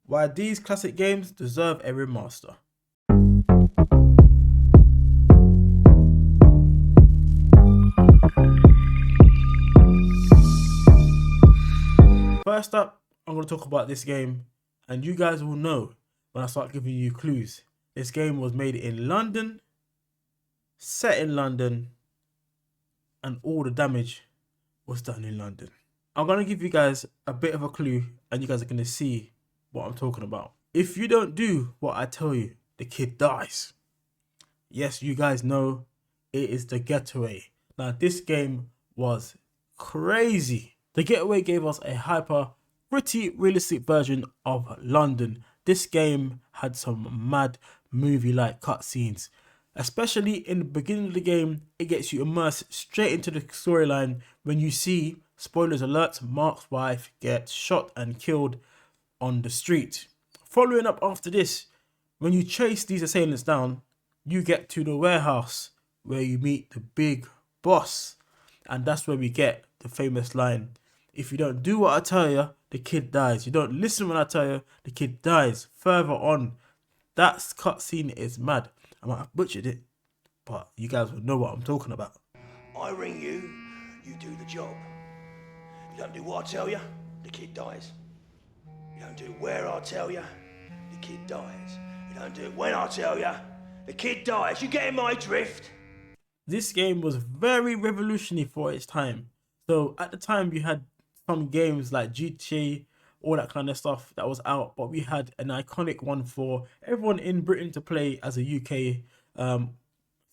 why these classic games deserve a remaster. First up, I'm going to talk about this game, and you guys will know when I start giving you clues. This game was made in London, set in London, and all the damage was done in London. I'm going to give you guys a bit of a clue, and you guys are going to see what I'm talking about. If you don't do what I tell you, the kid dies. Yes, you guys know it is the Getaway. Now, this game was crazy. The Getaway gave us a pretty realistic version of London. This game had some mad movie-like cutscenes. Especially in the beginning of the game, it gets you immersed straight into the storyline when you see, spoilers alert, Mark's wife gets shot and killed on the street. Following up after this, when you chase these assailants down, you get to the warehouse where you meet the big boss. And that's where we get the famous line, if you don't do what I tell you, the kid dies. You don't listen when I tell you, the kid dies. Further on, that cutscene is mad. I might have butchered it, but you guys will know what I'm talking about. I ring you, you do the job. You don't do what I tell you, the kid dies. You don't do it where I tell you, the kid dies. You don't do it when I tell you, the kid dies. You getting my drift? This game was very revolutionary for its time. So at the time you had some games like GTA, all that kind of stuff that was out, but we had an iconic one for everyone in Britain to play as a UK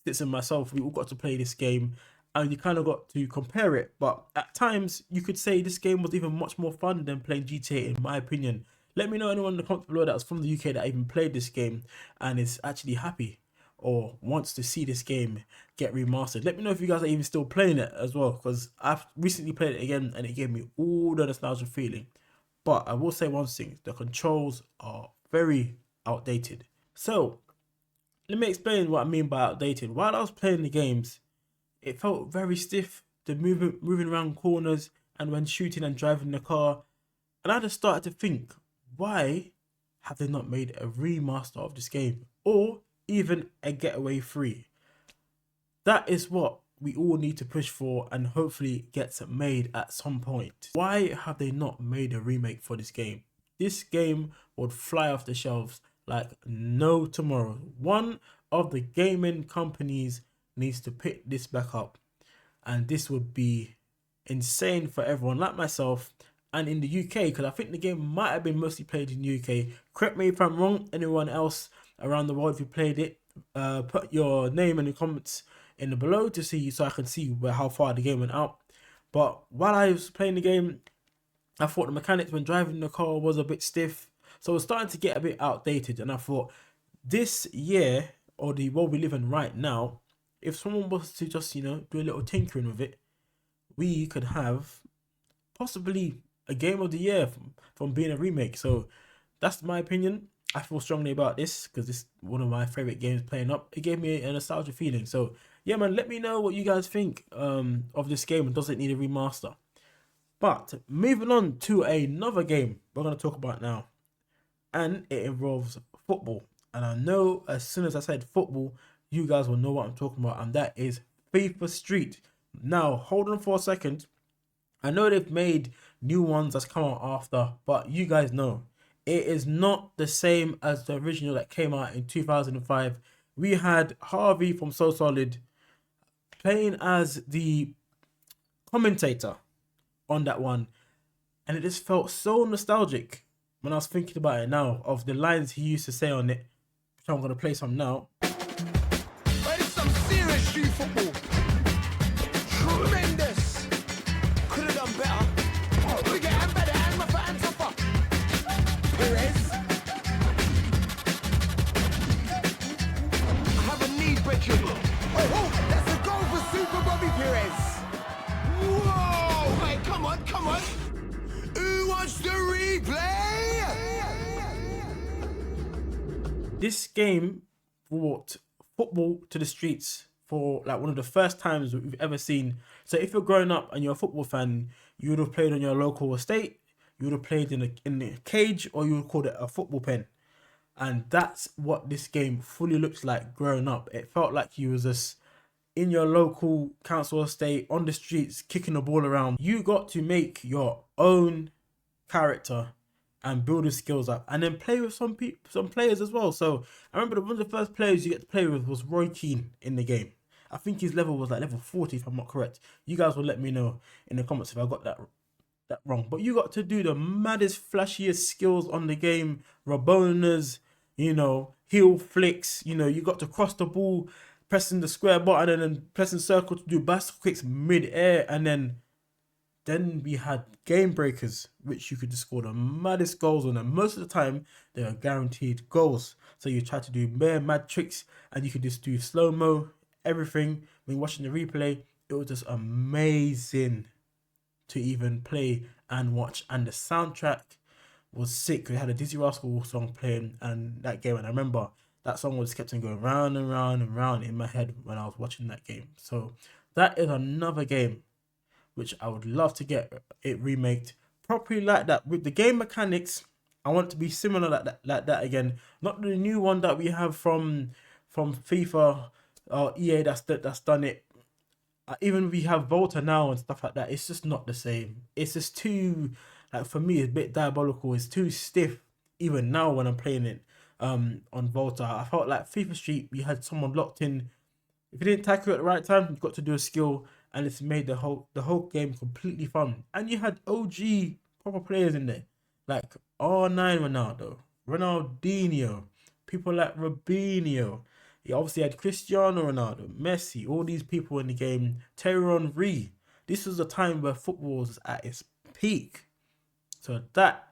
citizen. Myself, we all got to play this game, and you kind of got to compare it. But at times, you could say this game was even much more fun than playing GTA, in my opinion. Let me know anyone in the comments below that's from the UK that even played this game and is actually happy or wants to see this game get remastered. Let me know if you guys are even still playing it as well, because I've recently played it again and it gave me all the nostalgia feeling. But I will say one thing, the controls are very outdated. So let me explain what I mean by outdated. While I was playing the games, it felt very stiff, the moving around corners and when shooting and driving the car. And I just started to think, why have they not made a remaster of this game? Or even a Getaway 3? That is what we all need to push for and hopefully gets made at some point. Why have they not made a remake for this game? This game would fly off the shelves like no tomorrow. One of the gaming companies needs to pick this back up, and this would be insane for everyone like myself and in the UK, because I think the game might have been mostly played in the UK. Correct me if I'm wrong, anyone else around the world if you played it, put your name in the comments in the below to see, so I can see how far the game went out. But while I was playing the game, I thought the mechanics when driving the car was a bit stiff, so it was starting to get a bit outdated. And I thought, this year, or the world we live in right now, if someone was to just, do a little tinkering with it, we could have possibly a game of the year from being a remake. So that's my opinion. I feel strongly about this because this is one of my favorite games playing up. It gave me a nostalgia feeling. So yeah, man, let me know what you guys think of this game and does it need a remaster. But moving on to another game we're going to talk about now, and it involves football. And I know as soon as I said football, you guys will know what I'm talking about, and that is FIFA Street. Now, hold on for a second. I know they've made new ones that's come out after, but you guys know it is not the same as the original that came out in 2005. We had Harvey from So Solid playing as the commentator on that one, and it just felt so nostalgic when I was thinking about it now, of the lines he used to say on it, which I'm going to play some now. But it's some serious street football. Tremendous. Could have done better. Bigger and better and rougher and tougher. Perez. I have a knee breaking. Oh, that's a goal for Super Bobby Perez. Whoa! Wait, come on, come on. Who wants the replay? This game brought football to the streets for like one of the first times we've ever seen. So if you're growing up and you're a football fan, you would have played on your local estate, you would have played in a cage, or you would call it a football pen. And that's what this game fully looks like growing up. It felt like you was just in your local council estate on the streets kicking the ball around. You got to make your own character and build his skills up, and then play with some players as well. So I remember one of the first players you get to play with was Roy Keane in the game. I think his level was like level 40 if I'm not correct. You guys will let me know in the comments if I got that wrong. But you got to do the maddest, flashiest skills on the game. Rabonas, you know, heel flicks, you know, you got to cross the ball, pressing the square button and then pressing circle to do bicycle kicks mid-air, and then we had game breakers, which you could just score the maddest goals on, and most of the time they are guaranteed goals. So you try to do bare mad tricks, and you could just do slow-mo, everything. When watching the replay, it was just amazing to even play and watch, and the soundtrack was sick. We had a Dizzy Rascal song playing and that game, and I remember that song was kept on going round and round and round in my head when I was watching that game. So that is another game which I would love to get it remaked properly like that. With the game mechanics, I want it to be similar like that again. Not the new one that we have from FIFA or EA that's done it. Even we have Volta now and stuff like that. It's just not the same. It's just too, like, for me, it's a bit diabolical. It's too stiff even now when I'm playing it on Volta. I felt like FIFA Street, we had someone locked in. If you didn't tackle at the right time, you've got to do a skill, and it's made the whole game completely fun. And you had OG proper players in there, like R9 Ronaldo, Ronaldinho, people like Robinho. You obviously had Cristiano Ronaldo, Messi, all these people in the game. Thierry Henry. This was a time where football was at its peak. So that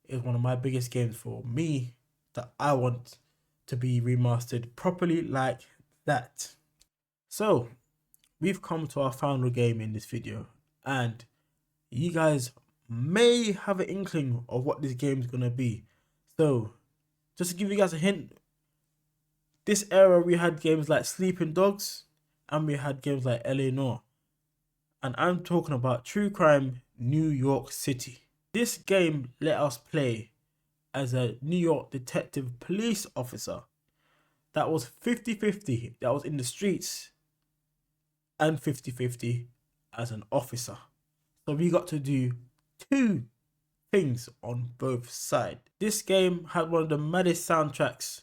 is one of my biggest games for me that I want to be remastered properly like that. So we've come to our final game in this video, and you guys may have an inkling of what this game is going to be. So just to give you guys a hint, this era we had games like Sleeping Dogs and we had games like LA Noire. And I'm talking about True Crime New York City. This game let us play as a New York detective police officer that was 50-50, that was in the streets, and 50-50 as an officer. So we got to do two things on both sides. This game had one of the maddest soundtracks.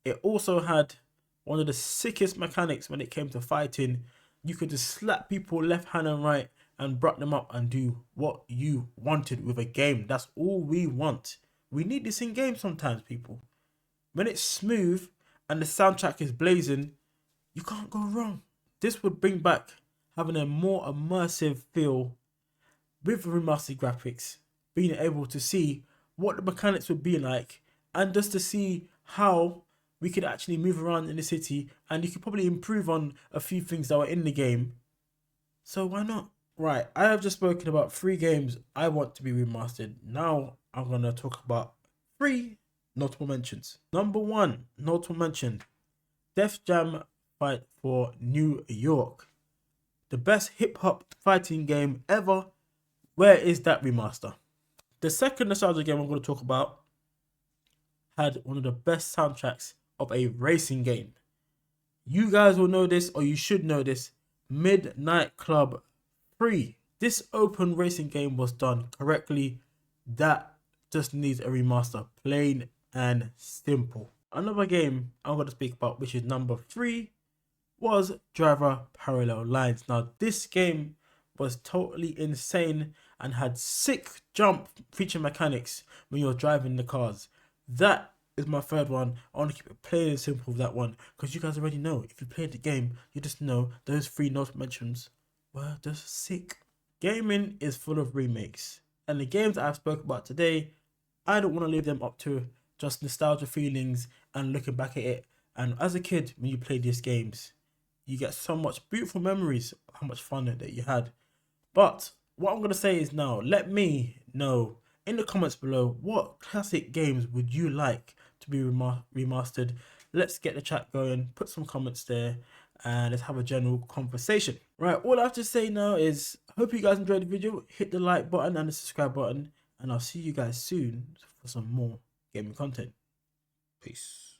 It also had one of the sickest mechanics when it came to fighting. You could just slap people left hand and right and brought them up and do what you wanted with a game. That's all we want. We need this in games sometimes, people. When it's smooth and the soundtrack is blazing, you can't go wrong. This would bring back having a more immersive feel with remastered graphics, being able to see what the mechanics would be like, and just to see how we could actually move around in the city, and you could probably improve on a few things that were in the game. So why not? Right, I have just spoken about 3 games I want to be remastered. Now I'm going to talk about 3 notable mentions. Number 1, notable mention, Def Jam Fight for New York. The best hip-hop fighting game ever. Where is that remaster? The second nostalgia game I'm going to talk about had one of the best soundtracks of a racing game. You guys will know this, or you should know this. Midnight Club 3. This open racing game was done correctly. That just needs a remaster, plain and simple. Another game I'm going to speak about, which is number 3, was Driver Parallel Lines. Now this game was totally insane and had sick jump feature mechanics when you're driving the cars. That is my third one. I want to keep it plain and simple with that one, because you guys already know, if you played the game, you just know those 3 notable mentions were just sick. Gaming is full of remakes, and the games that I've spoken about today, I don't want to leave them up to just nostalgia feelings and looking back at it. And as a kid, when you play these games, you get so much beautiful memories of how much fun that you had. But what I'm going to say is now, let me know in the comments below, what classic games would you like to be remastered? Let's get the chat going, put some comments there, and let's have a general conversation. Right, all I have to say now is, I hope you guys enjoyed the video. Hit the like button and the subscribe button, and I'll see you guys soon for some more gaming content. Peace.